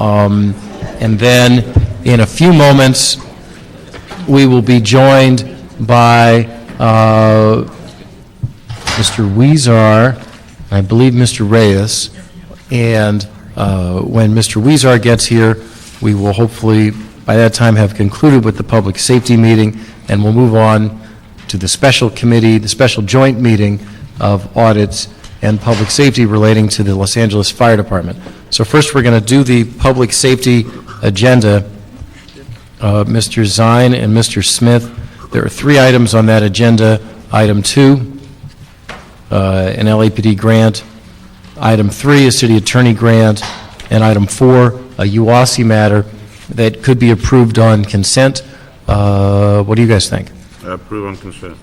And then in a few moments, we will be joined by Mr. Weezar, I believe Mr. Reyes, and when Mr. Weezar gets here, we will hopefully by that time have concluded with the public safety meeting, and we'll move on to the special committee, the special joint meeting of audits and public safety relating to the Los Angeles Fire Department. So first we're going to do the public safety agenda. Mr. Zine and Mr. Smith, there are 3 items on that agenda. Item 2, an LAPD grant. Item 3, a city attorney grant. And item 4, a UASI matter that could be approved on consent. What do you guys think? Approve on consent.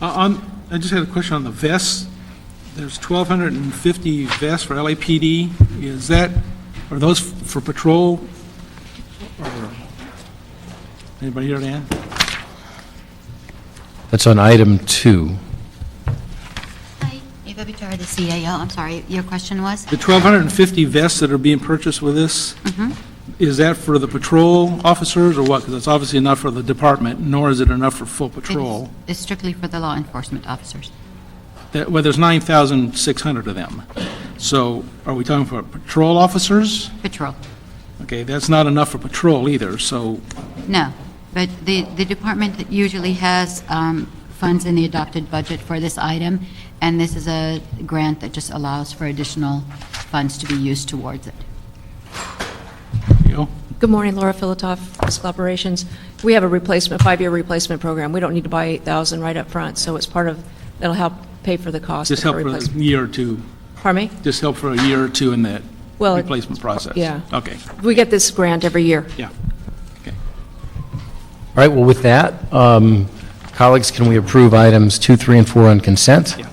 I just had a question on the vests. There's 1,250 vests for LAPD. Are those for patrol? Or anybody here to add? That's on item 2. Hi, Eva Bitar, the CAO. I'm sorry, your question was? The 1,250 vests that are being purchased with this, is that for the patrol officers or what? Because it's obviously not for the department, nor is it enough for full patrol. It's strictly for the law enforcement officers. Well, there's 9,600 of them. So are we talking for patrol officers? Patrol. Okay, that's not enough for patrol either, so, No, but the department usually has funds in the adopted budget for this item, and this is a grant that just allows for additional funds to be used towards it. you know, Good morning, Laura Filatov, Fiscal Operations. We have a 5-year replacement program. We don't need to buy 8,000 right up front, so it's part of, that'll help pay for the cost just of help the for a replacement. year or two, Pardon me? just help for a year or two in that Well, replacement process? yeah. Okay, We get this grant every year. yeah. Okay. All right, well, with that, colleagues, can we approve items 2, 3, and 4 on consent? Yeah.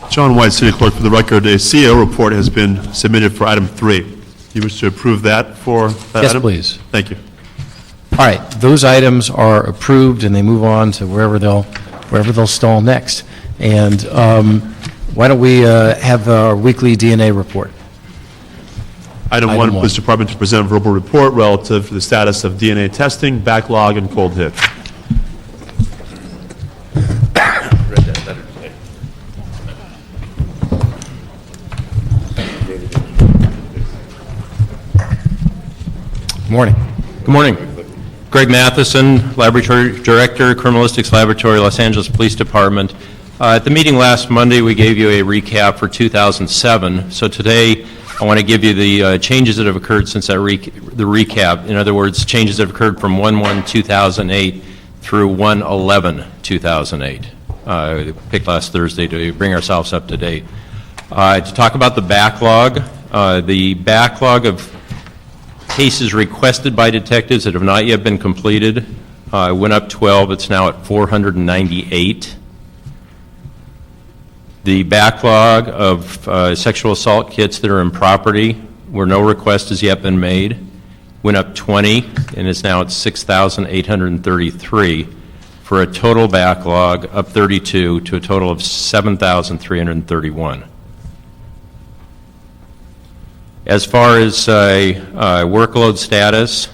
John White, City Clerk. For the record, a CEO report has been submitted for item 3. You wish to approve that for that Yes, item? please. Thank you. All right, those items are approved, and they move on to wherever they'll stall next. And why don't we have our weekly DNA report? Item Item 1, one. Police Department to present a verbal report relative to the status of DNA testing, backlog, and cold hit. Good morning. Good morning. Greg Matheson, Laboratory Director, Criminalistics Laboratory, Los Angeles Police Department. At the meeting last Monday, we gave you a recap for 2007. So today, I want to give you the changes that have occurred since the recap. In other words, changes that have occurred from 1/1/2008 through 1/11/2008. We picked last Thursday to bring ourselves up to date. To talk about the backlog of cases requested by detectives that have not yet been completed went up 12. It's now at 498. The backlog of sexual assault kits that are in property where no request has yet been made went up 20 and is now at 6,833 for a total backlog up 32 to a total of 7,331. As far as workload status,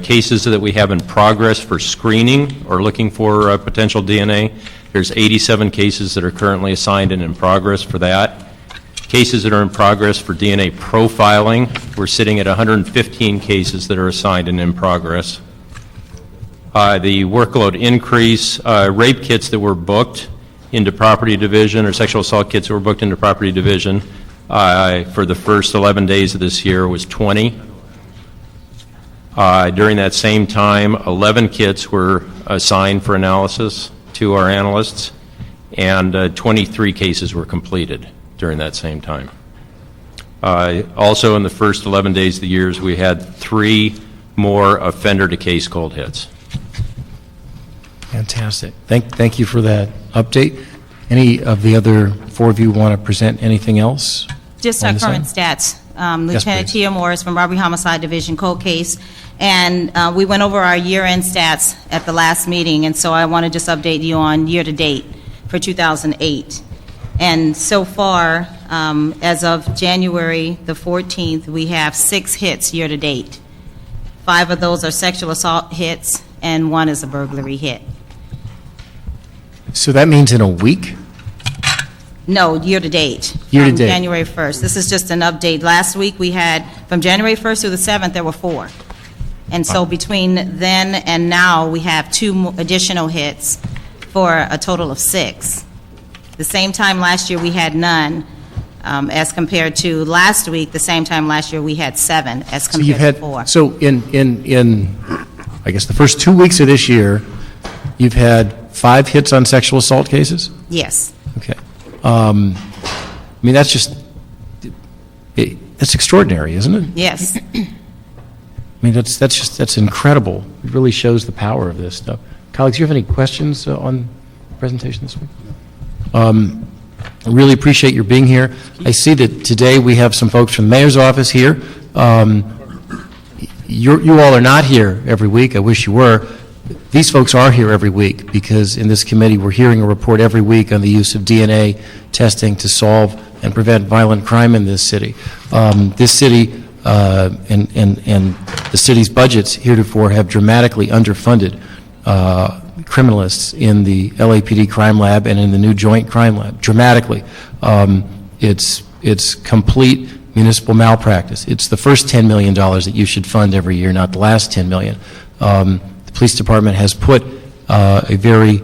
cases that we have in progress for screening or looking for potential DNA, there's 87 cases that are currently assigned and in progress for that. Cases that are in progress for DNA profiling, we're sitting at 115 cases that are assigned and in progress. The workload increase, rape kits that were booked into property division or sexual assault kits that were booked into property division for the first 11 days of this year was 20. During that same time, 11 kits were assigned for analysis to our analysts, and 23 cases were completed during that same time. Also, in the first 11 days of the year, we had 3 more offender-to-case cold hits. Fantastic. Thank you for that update. Any of the other 4 of you want to present anything else? Just on our this current item? stats. Yes, Lieutenant please. Tia Morris from Robbery Homicide Division, cold case. And we went over our year-end stats at the last meeting, and so I want to just update you on year-to-date for 2008. And so far, As of January the 14th, we have 6 hits year-to-date. 5 of those are sexual assault hits, and 1 is a burglary hit. So that means in a week? No, year-to-date. Year-to-date. From January 1st. This is just an update. Last week, we had, from January 1st through the 7th, there were 4. And so between then and now, we have 2 additional hits for a total of 6. The same time last year, we had none, as compared to last week, the same time last year, we had 7, as So you've compared to had, 4. so in, I guess, the first 2 weeks of this year, you've had 5 hits on sexual assault cases? Yes. Okay. I mean, that's just, that's extraordinary, isn't it? Yes. I mean, that's incredible. It really shows the power of this stuff. Colleagues, do you have any questions on the presentation this week? I really appreciate your being here. I see that today we have some folks from the mayor's office here. You all are not here every week. I wish you were. These folks are here every week because in this committee, we're hearing a report every week on the use of DNA testing to solve and prevent violent crime in this city. This city and the city's budgets heretofore have dramatically underfunded criminalists in the LAPD crime lab and in the new joint crime lab, dramatically. It's complete municipal malpractice. It's the first $10 million that you should fund every year, not the last $10 million. The police department has put a very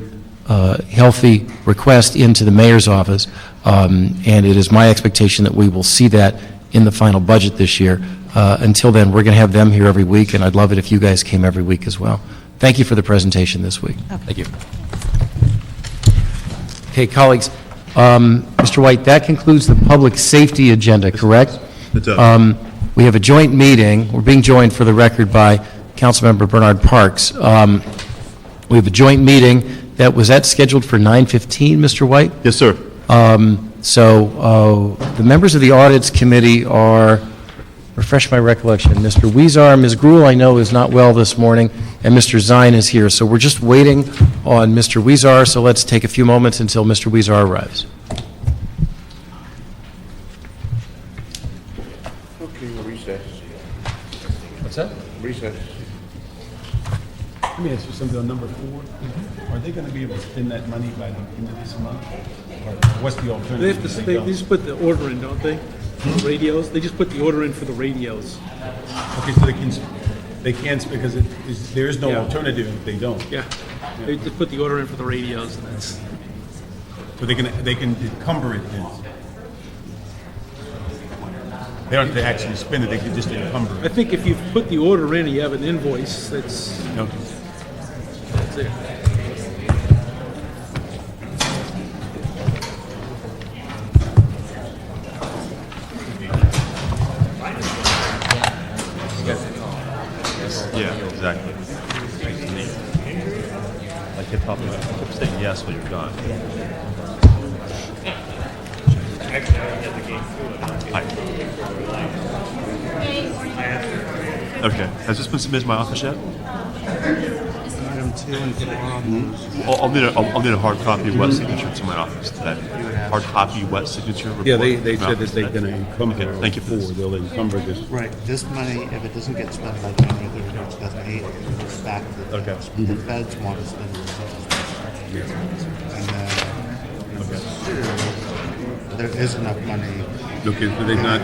healthy request into the mayor's office, and it is my expectation that we will see that in the final budget this year. Until then, we're going to have them here every week, and I'd love it if you guys came every week as well. Thank you for the presentation this week. Thank you. Okay, colleagues, Mr. White, that concludes the public safety agenda, correct? It does. We have a joint meeting. We're being joined for the record by Councilmember Bernard Parks. We have a joint meeting was that scheduled for 9:15, Mr. White? Yes, sir. So the members of the Audits Committee are, refresh my recollection, Mr. Weezer, Ms. Gruhl, I know, is not well this morning, and Mr. Zine is here. So we're just waiting on Mr. Weezer, so let's take a few moments until Mr. Weezer arrives. Okay, we'll recess. What's that? Recess. Let me ask you something on number 4. Are they going to be able to spend that money by the end of this month? Or what's the alternative? They have to, if they don't? just put the order in, don't they? The radios, they just put the order in for the radios. Okay, so they can't, because there is no Yeah. alternative if they don't. Yeah, they just put the order in for the radios, and that's, So they can encumber it then. They don't have to actually spend it, they can just encumber I it. think if you put the order in, you have an invoice, that's Okay. it. Yeah, exactly. I kept saying yes when you're gone. Hi. Okay, has this been submitted to my office yet? I'll need a hard copy wet signature to my office today. Hard copy wet signature report. Yeah, they to my said office that they're today. going to encumber Okay, thank you for this. They'll encumber this. Right, this money, if it doesn't get spent by January 31st, 2008, it goes back to the Okay. feds. The feds want to spend it. And then, there is enough money. Okay, so they're not.